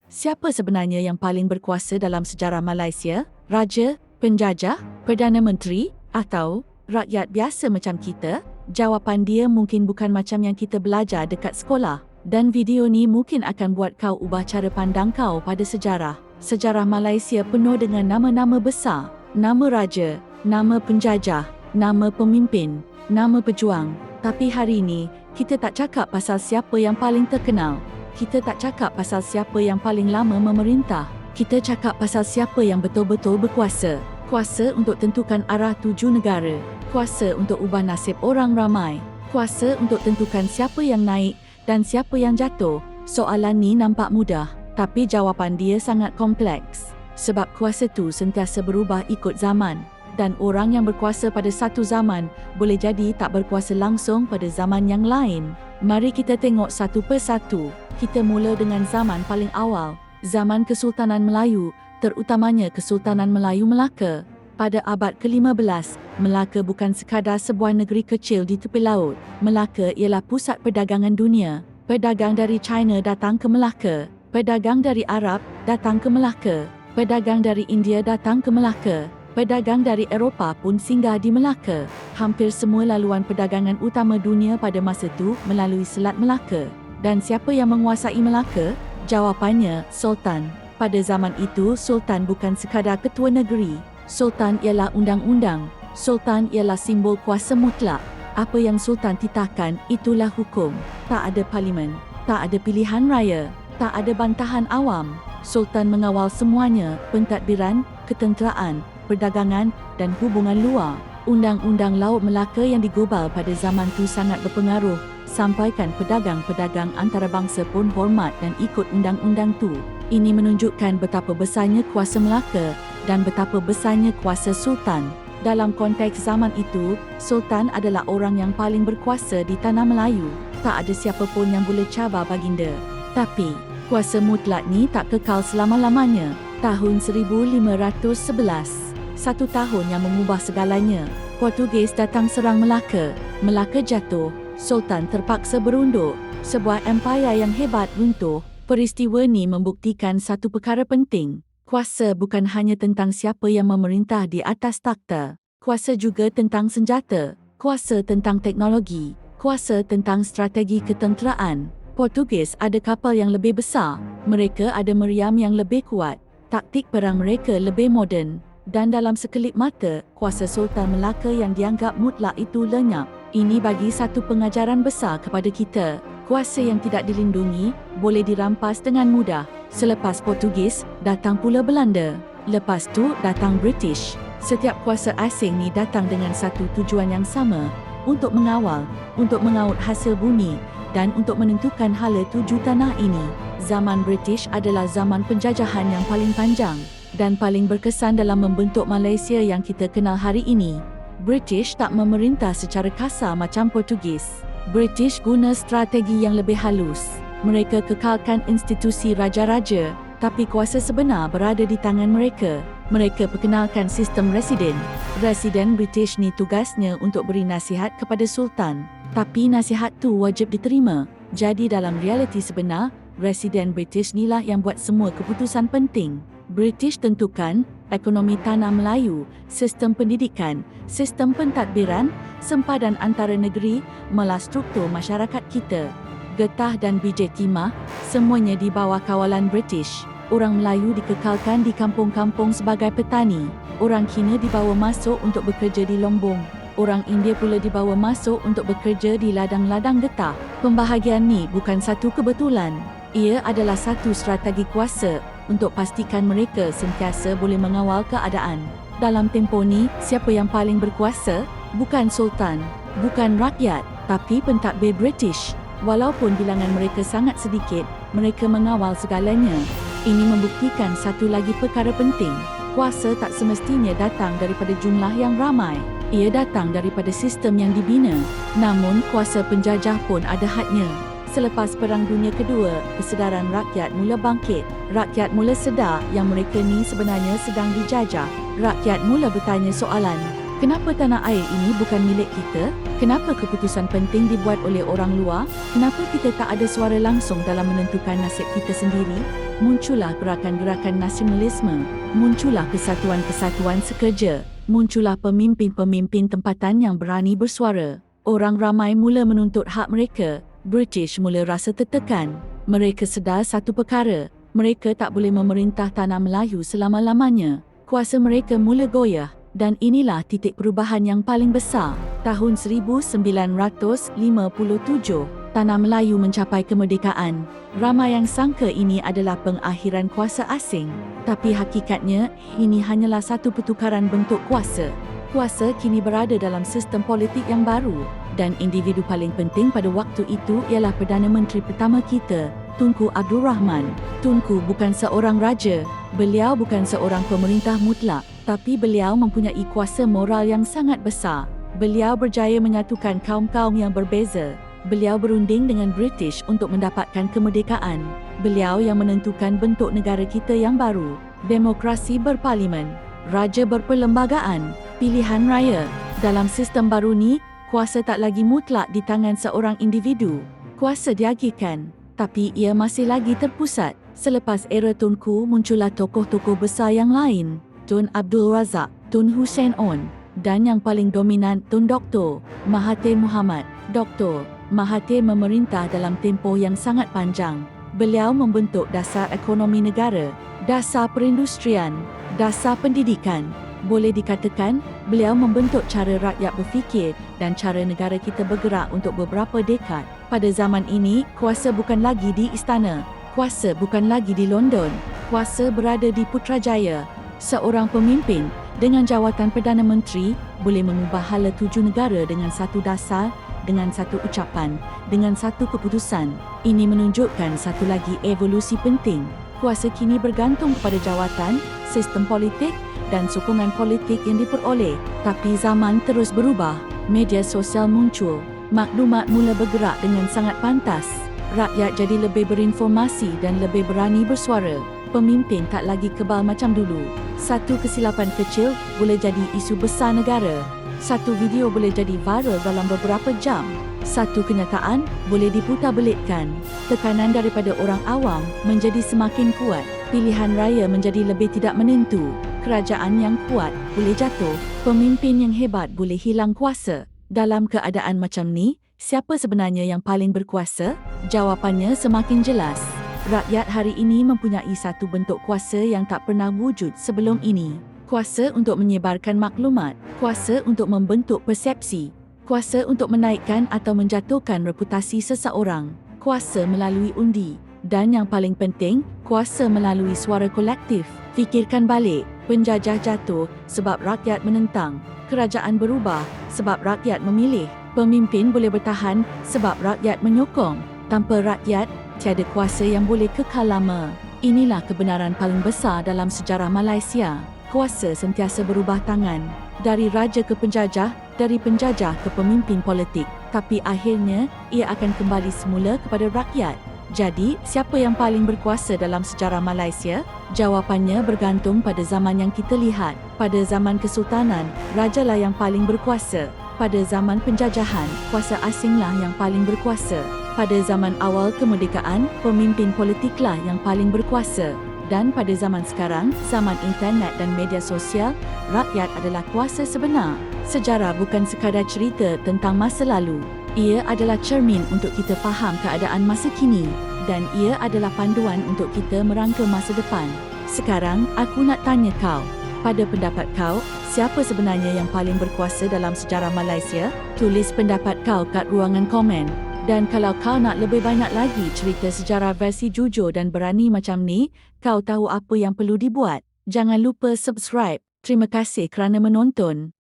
Siapa sebenarnya yang paling berkuasa dalam sejarah Malaysia? Raja, penjajah, Perdana Menteri atau rakyat biasa macam kita? Jawapan dia mungkin bukan macam yang kita belajar dekat sekolah. Dan video ni mungkin akan buat kau ubah cara pandang kau pada sejarah. Sejarah Malaysia penuh dengan nama-nama besar. Nama raja, nama penjajah, nama pemimpin, nama pejuang. Tapi hari ini, kita tak cakap pasal siapa yang paling terkenal. Kita tak cakap pasal siapa yang paling lama memerintah. Kita cakap pasal siapa yang betul-betul berkuasa. Kuasa untuk tentukan arah tuju negara. Kuasa untuk ubah nasib orang ramai. Kuasa untuk tentukan siapa yang naik dan siapa yang jatuh. Soalan ni nampak mudah, tapi jawapan dia sangat kompleks. Sebab kuasa tu sentiasa berubah ikut zaman. Dan orang yang berkuasa pada satu zaman boleh jadi tak berkuasa langsung pada zaman yang lain. Mari kita tengok satu persatu. Kita mula dengan zaman paling awal, zaman Kesultanan Melayu, terutamanya Kesultanan Melayu Melaka. Pada abad ke-15, Melaka bukan sekadar sebuah negeri kecil di tepi laut. Melaka ialah pusat perdagangan dunia. Pedagang dari China datang ke Melaka. Pedagang dari Arab datang ke Melaka. Pedagang dari India datang ke Melaka. Pedagang dari Eropah pun singgah di Melaka. Hampir semua laluan perdagangan utama dunia pada masa itu melalui Selat Melaka. Dan siapa yang menguasai Melaka? Jawapannya, Sultan. Pada zaman itu, Sultan bukan sekadar ketua negeri. Sultan ialah undang-undang. Sultan ialah simbol kuasa mutlak. Apa yang Sultan titahkan, itulah hukum. Tak ada parlimen, tak ada pilihan raya, tak ada bantahan awam. Sultan mengawal semuanya, pentadbiran, ketenteraan, perdagangan dan hubungan luar. Undang-undang Laut Melaka yang digubal pada zaman itu sangat berpengaruh, sampaikan pedagang-pedagang antarabangsa pun hormat dan ikut undang-undang tu. Ini menunjukkan betapa besarnya kuasa Melaka dan betapa besarnya kuasa Sultan. Dalam konteks zaman itu, Sultan adalah orang yang paling berkuasa di tanah Melayu. Tak ada siapa pun yang boleh cabar baginda. Tapi, kuasa mutlak ni tak kekal selama-lamanya. Tahun 1511, satu tahun yang mengubah segalanya. Portugis datang serang Melaka. Melaka jatuh. Sultan terpaksa berunduk. Sebuah empayar yang hebat runtuh. Peristiwa ni membuktikan satu perkara penting. Kuasa bukan hanya tentang siapa yang memerintah di atas takhta. Kuasa juga tentang senjata. Kuasa tentang teknologi. Kuasa tentang strategi ketenteraan. Portugis ada kapal yang lebih besar. Mereka ada meriam yang lebih kuat. Taktik perang mereka lebih moden. Dan dalam sekelip mata, kuasa Sultan Melaka yang dianggap mutlak itu lenyap. Ini bagi satu pengajaran besar kepada kita. Kuasa yang tidak dilindungi boleh dirampas dengan mudah. Selepas Portugis, datang pula Belanda. Lepas tu datang British. Setiap kuasa asing ni datang dengan satu tujuan yang sama, untuk mengawal, untuk mengaut hasil bumi dan untuk menentukan hala tuju tanah ini. Zaman British adalah zaman penjajahan yang paling panjang dan paling berkesan dalam membentuk Malaysia yang kita kenal hari ini. British tak memerintah secara kasar macam Portugis. British guna strategi yang lebih halus. Mereka kekalkan institusi raja-raja, tapi kuasa sebenar berada di tangan mereka. Mereka perkenalkan sistem residen. Residen British ni tugasnya untuk beri nasihat kepada Sultan. Tapi nasihat tu wajib diterima. Jadi dalam realiti sebenar, residen British ni lah yang buat semua keputusan penting. British tentukan ekonomi tanah Melayu, sistem pendidikan, sistem pentadbiran, sempadan antara negeri, malah struktur masyarakat kita. Getah dan biji timah, semuanya di bawah kawalan British. Orang Melayu dikekalkan di kampung-kampung sebagai petani. Orang Cina dibawa masuk untuk bekerja di Lombong. Orang India pula dibawa masuk untuk bekerja di ladang-ladang getah. Pembahagian ni bukan satu kebetulan. Ia adalah satu strategi kuasa untuk pastikan mereka sentiasa boleh mengawal keadaan. Dalam tempoh ni, siapa yang paling berkuasa? Bukan Sultan, bukan rakyat, tapi pentadbir British. Walaupun bilangan mereka sangat sedikit, mereka mengawal segalanya. Ini membuktikan satu lagi perkara penting. Kuasa tak semestinya datang daripada jumlah yang ramai. Ia datang daripada sistem yang dibina. Namun, kuasa penjajah pun ada hadnya. Selepas Perang Dunia Kedua, kesedaran rakyat mula bangkit. Rakyat mula sedar yang mereka ni sebenarnya sedang dijajah. Rakyat mula bertanya soalan, kenapa tanah air ini bukan milik kita? Kenapa keputusan penting dibuat oleh orang luar? Kenapa kita tak ada suara langsung dalam menentukan nasib kita sendiri? muncullah gerakan-gerakan nasionalisme, muncullah kesatuan-kesatuan sekerja, muncullah pemimpin-pemimpin tempatan yang berani bersuara. Orang ramai mula menuntut hak mereka. British mula rasa tertekan. Mereka sedar satu perkara, mereka tak boleh memerintah tanah Melayu selama-lamanya. Kuasa mereka mula goyah dan inilah titik perubahan yang paling besar. Tahun 1957, tanah Melayu mencapai kemerdekaan. Ramai yang sangka ini adalah pengakhiran kuasa asing, tapi hakikatnya ini hanyalah satu pertukaran bentuk kuasa. Kuasa kini berada dalam sistem politik yang baru dan individu paling penting pada waktu itu ialah Perdana Menteri pertama kita, Tunku Abdul Rahman. Tunku bukan seorang raja, beliau bukan seorang pemerintah mutlak, tapi beliau mempunyai kuasa moral yang sangat besar. Beliau berjaya menyatukan kaum-kaum yang berbeza. Beliau berunding dengan British untuk mendapatkan kemerdekaan. Beliau yang menentukan bentuk negara kita yang baru. Demokrasi berparlimen, raja berperlembagaan, pilihan raya. Dalam sistem baru ni, kuasa tak lagi mutlak di tangan seorang individu. Kuasa diagihkan, tapi ia masih lagi terpusat. Selepas era Tunku, muncullah tokoh-tokoh besar yang lain. Tun Abdul Razak, Tun Hussein On, dan yang paling dominan Tun Dr. Mahathir Mohamad. Dr. Mahathir memerintah dalam tempoh yang sangat panjang. Beliau membentuk dasar ekonomi negara, dasar perindustrian, dasar pendidikan. Boleh dikatakan, beliau membentuk cara rakyat berfikir dan cara negara kita bergerak untuk beberapa dekad. Pada zaman ini, kuasa bukan lagi di istana. Kuasa bukan lagi di London. Kuasa berada di Putrajaya. Seorang pemimpin dengan jawatan Perdana Menteri boleh mengubah hala tuju negara dengan satu dasar, dengan satu ucapan, dengan satu keputusan. Ini menunjukkan satu lagi evolusi penting. Kuasa kini bergantung kepada jawatan, sistem politik dan sokongan politik yang diperoleh. Tapi zaman terus berubah. Media sosial muncul. Maklumat mula bergerak dengan sangat pantas. Rakyat jadi lebih berinformasi dan lebih berani bersuara. Pemimpin tak lagi kebal macam dulu. Satu kesilapan kecil boleh jadi isu besar negara. Satu video boleh jadi viral dalam beberapa jam. Satu kenyataan boleh diputarbelikkan. Tekanan daripada orang awam menjadi semakin kuat. Pilihan raya menjadi lebih tidak menentu. Kerajaan yang kuat boleh jatuh. Pemimpin yang hebat boleh hilang kuasa. Dalam keadaan macam ni, siapa sebenarnya yang paling berkuasa? Jawapannya semakin jelas. Rakyat hari ini mempunyai satu bentuk kuasa yang tak pernah wujud sebelum ini. Kuasa untuk menyebarkan maklumat, kuasa untuk membentuk persepsi, kuasa untuk menaikkan atau menjatuhkan reputasi seseorang, kuasa melalui undi, dan yang paling penting, kuasa melalui suara kolektif. Fikirkan balik, penjajah jatuh sebab rakyat menentang, kerajaan berubah sebab rakyat memilih, pemimpin boleh bertahan sebab rakyat menyokong. Tanpa rakyat, tiada kuasa yang boleh kekal lama. Inilah kebenaran paling besar dalam sejarah Malaysia. Kuasa sentiasa berubah tangan. Dari raja ke penjajah, dari penjajah ke pemimpin politik. Tapi akhirnya, ia akan kembali semula kepada rakyat. Jadi, siapa yang paling berkuasa dalam sejarah Malaysia? Jawapannya bergantung pada zaman yang kita lihat. Pada zaman Kesultanan, rajalah yang paling berkuasa. Pada zaman penjajahan, kuasa asinglah yang paling berkuasa. Pada zaman awal kemerdekaan, pemimpin politiklah yang paling berkuasa. Dan pada zaman sekarang, zaman internet dan media sosial, rakyat adalah kuasa sebenar. Sejarah bukan sekadar cerita tentang masa lalu. Ia adalah cermin untuk kita faham keadaan masa kini. Dan ia adalah panduan untuk kita merangka masa depan. Sekarang, aku nak tanya kau. Pada pendapat kau, siapa sebenarnya yang paling berkuasa dalam sejarah Malaysia? Tulis pendapat kau kat ruangan komen. Dan kalau kau nak lebih banyak lagi cerita sejarah versi jujur dan berani macam ni, kau tahu apa yang perlu dibuat. Jangan lupa subscribe. Terima kasih kerana menonton.